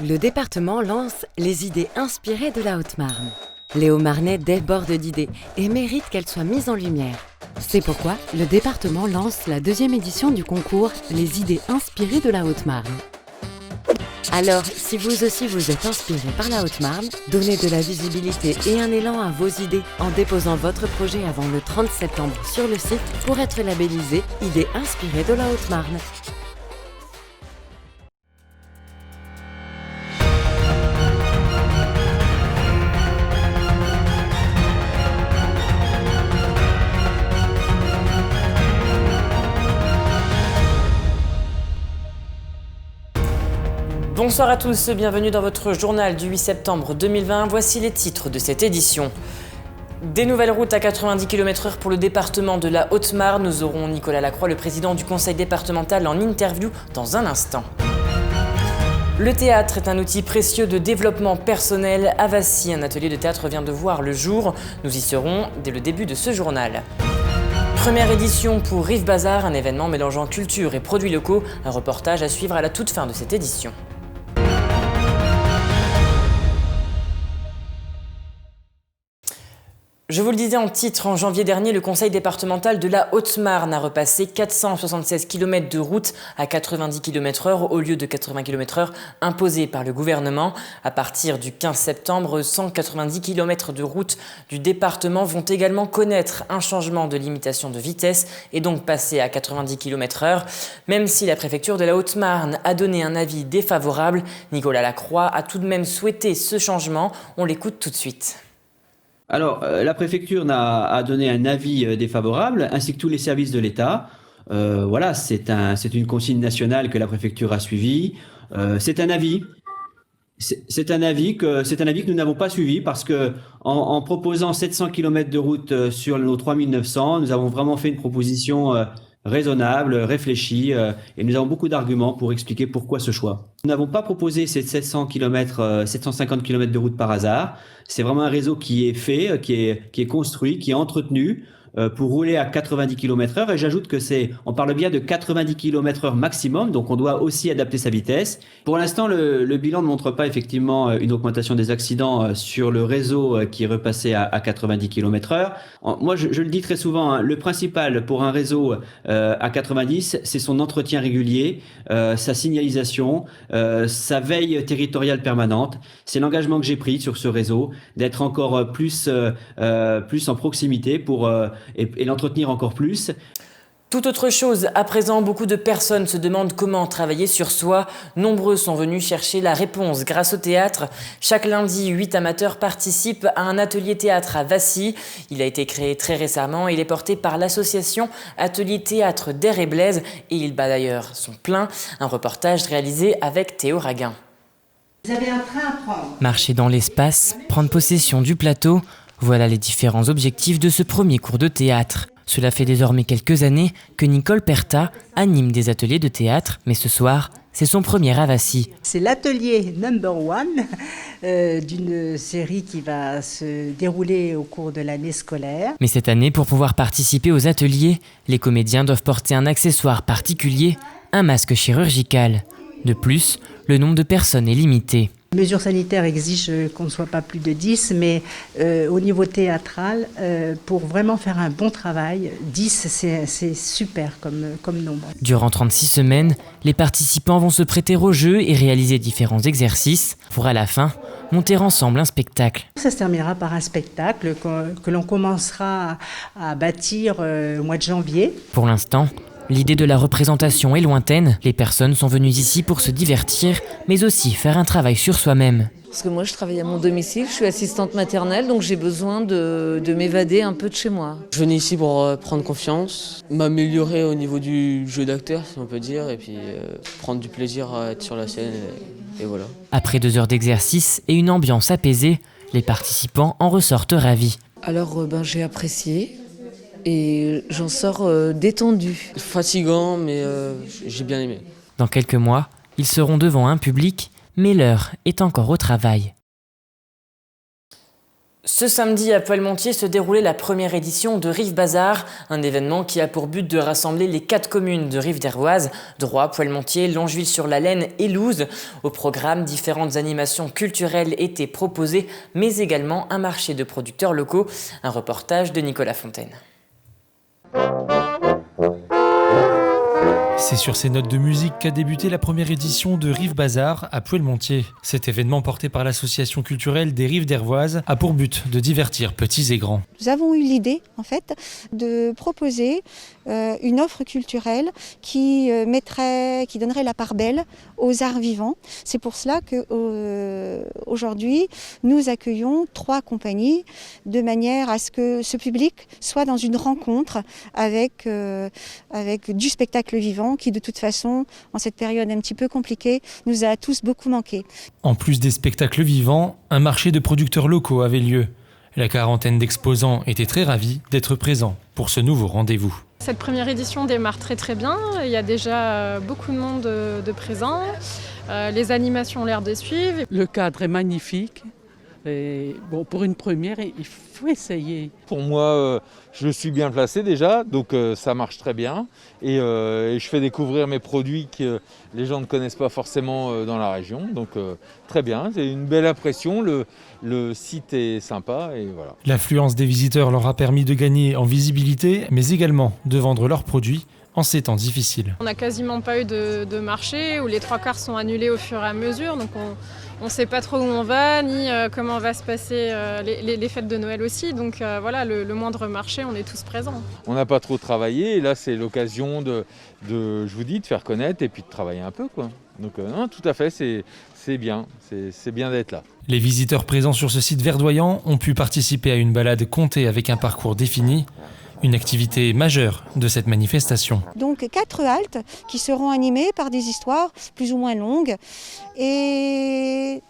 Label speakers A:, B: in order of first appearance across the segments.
A: Le département lance les idées inspirées de la Haute-Marne. Les Hauts-Marnais débordent d'idées et méritent qu'elles soient mises en lumière. C'est pourquoi le département lance la 2e édition du concours Les idées inspirées de la Haute-Marne. Alors, si vous aussi vous êtes inspiré par la Haute-Marne, donnez de la visibilité et un élan à vos idées en déposant votre projet avant le 30 septembre sur le site pour être labellisé Idées inspirées de la Haute-Marne.
B: Bonsoir à tous, bienvenue dans votre journal du 8 septembre 2020. Voici les titres de cette édition. Des nouvelles routes à 90 km/h pour le département de la Haute-Marne. Nous aurons Nicolas Lacroix, le président du conseil départemental, en interview dans un instant. Le théâtre est un outil précieux de développement personnel. À Vassy, un atelier de théâtre vient de voir le jour. Nous y serons dès le début de ce journal. Première édition pour Rive Bazar, un événement mélangeant culture et produits locaux. Un reportage à suivre à la toute fin de cette édition. Je vous le disais en titre, en janvier dernier, le conseil départemental de la Haute-Marne a repassé 476 km de route à 90 km/h au lieu de 80 km/h imposés par le gouvernement. À partir du 15 septembre, 190 km de route du département vont également connaître un changement de limitation de vitesse et donc passer à 90 km/h. Même si la préfecture de la Haute-Marne a donné un avis défavorable, Nicolas Lacroix a tout de même souhaité ce changement. On l'écoute tout de suite.
C: Alors, la préfecture a donné un avis défavorable, ainsi que tous les services de l'État. Voilà, c'est une consigne nationale que la préfecture a suivie. C'est un avis. C'est un avis que nous n'avons pas suivi parce que en proposant 700 km de route sur nos 3900, nous avons vraiment fait une proposition raisonnable, réfléchie, et nous avons beaucoup d'arguments pour expliquer pourquoi ce choix. Nous n'avons pas proposé ces 700 km, 750 km de route par hasard. C'est vraiment un réseau qui est fait, qui est construit, qui est entretenu pour rouler à 90 km/h. Et j'ajoute que on parle bien de 90 km/h maximum, donc on doit aussi adapter sa vitesse. Pour l'instant, le bilan ne montre pas effectivement une augmentation des accidents sur le réseau qui est repassé à 90 km/h. Moi, je le dis très souvent, hein, le principal pour un réseau à 90, c'est son entretien régulier, sa signalisation, sa veille territoriale permanente. C'est l'engagement que j'ai pris sur ce réseau, d'être encore plus en proximité et l'entretenir encore plus.
B: Tout autre chose, à présent, beaucoup de personnes se demandent comment travailler sur soi. Nombreux sont venus chercher la réponse grâce au théâtre. Chaque lundi, 8 amateurs participent à un atelier théâtre à Vassy. Il a été créé très récemment et il est porté par l'association Atelier Théâtre d'Air et Blaise et il bat d'ailleurs son plein. Un reportage réalisé avec Théo Raguin.
D: Vous avez un train à prendre.
B: Marcher dans l'espace, prendre possession du plateau, voilà les différents objectifs de ce premier cours de théâtre. Cela fait désormais quelques années que Nicole Perta anime des ateliers de théâtre, mais ce soir, c'est son premier à Vassy.
D: C'est l'atelier number one d'une série qui va se dérouler au cours de l'année scolaire.
B: Mais cette année, pour pouvoir participer aux ateliers, les comédiens doivent porter un accessoire particulier, un masque chirurgical. De plus, le nombre de personnes est limité.
D: Les mesures sanitaires exigent qu'on ne soit pas plus de 10, mais au niveau théâtral, pour vraiment faire un bon travail, 10 c'est super comme nombre.
B: Durant 36 semaines, les participants vont se prêter au jeu et réaliser différents exercices pour à la fin monter ensemble un spectacle.
D: Ça se terminera par un spectacle que l'on commencera à bâtir au mois de janvier.
B: Pour l'instant, l'idée de la représentation est lointaine. Les personnes sont venues ici pour se divertir, mais aussi faire un travail sur soi-même.
E: Parce que moi, je travaille à mon domicile, je suis assistante maternelle, donc j'ai besoin de m'évader un peu de chez moi.
F: Je venais ici pour prendre confiance, m'améliorer au niveau du jeu d'acteur, si on peut dire, et puis prendre du plaisir à être sur la scène, et voilà.
B: Après 2 heures d'exercice et une ambiance apaisée, les participants en ressortent ravis.
E: Alors, j'ai apprécié. Et j'en sors détendue.
F: Fatigant, mais j'ai bien aimé.
B: Dans quelques mois, ils seront devant un public, mais l'heure est encore au travail. Ce samedi à Poelmontier se déroulait la première édition de Rive Bazar, un événement qui a pour but de rassembler les 4 communes de Rive d'Hervoise, Droit, Poelmontier, Longeville-sur-la-Laine et Louz. Au programme, différentes animations culturelles étaient proposées, mais également un marché de producteurs locaux. Un reportage de Nicolas Fontaine.
G: C'est sur ces notes de musique qu'a débuté la première édition de Rive Bazar à Poelmontier. Cet événement porté par l'association culturelle des Rives d'Hervoise a pour but de divertir petits et grands.
H: Nous avons eu l'idée en fait de proposer une offre culturelle qui donnerait la part belle aux arts vivants. C'est pour cela qu'aujourd'hui nous accueillons 3 compagnies de manière à ce que ce public soit dans une rencontre avec du spectacle vivant qui de toute façon, en cette période un petit peu compliquée, nous a tous beaucoup manqué.
G: En plus des spectacles vivants, un marché de producteurs locaux avait lieu. La quarantaine d'exposants était très ravis d'être présents pour ce nouveau rendez-vous.
I: Cette première édition démarre très bien, il y a déjà beaucoup de monde de présents, les animations ont l'air de suivre.
J: Le cadre est magnifique. Et bon, pour une première, il faut essayer.
K: Pour moi, je suis bien placé déjà, donc ça marche très bien. Et je fais découvrir mes produits que les gens ne connaissent pas forcément dans la région. Donc très bien, c'est une belle impression, le site est sympa et voilà.
G: L'affluence des visiteurs leur a permis de gagner en visibilité, mais également de vendre leurs produits en ces temps difficiles.
I: On n'a quasiment pas eu de marché où les 3/4 sont annulés au fur et à mesure. Donc on ne sait pas trop où on va, ni comment va se passer les fêtes de Noël aussi. Donc voilà, le moindre marché, on est tous présents.
K: On n'a pas trop travaillé et là c'est l'occasion de faire connaître et puis de travailler un peu, quoi. Donc non, tout à fait, c'est bien d'être là.
G: Les visiteurs présents sur ce site verdoyant ont pu participer à une balade comptée avec un parcours défini. Une activité majeure de cette manifestation.
H: Donc 4 haltes qui seront animées par des histoires plus ou moins longues. Et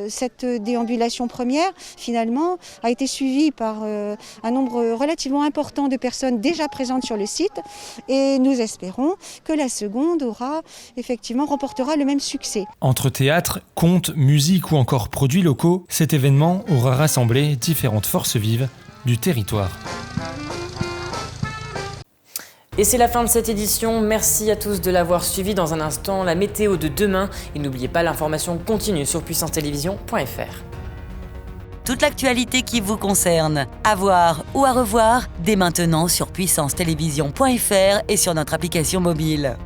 H: cette déambulation première, finalement, a été suivie par un nombre relativement important de personnes déjà présentes sur le site. Et nous espérons que la seconde remportera le même succès.
G: Entre théâtre, contes, musique ou encore produits locaux, cet événement aura rassemblé différentes forces vives du territoire.
B: Et c'est la fin de cette édition, merci à tous de l'avoir suivi. Dans un instant, la météo de demain, et n'oubliez pas l'information continue sur puissancetélévision.fr.
L: Toute l'actualité qui vous concerne, à voir ou à revoir, dès maintenant sur puissancetélévision.fr et sur notre application mobile.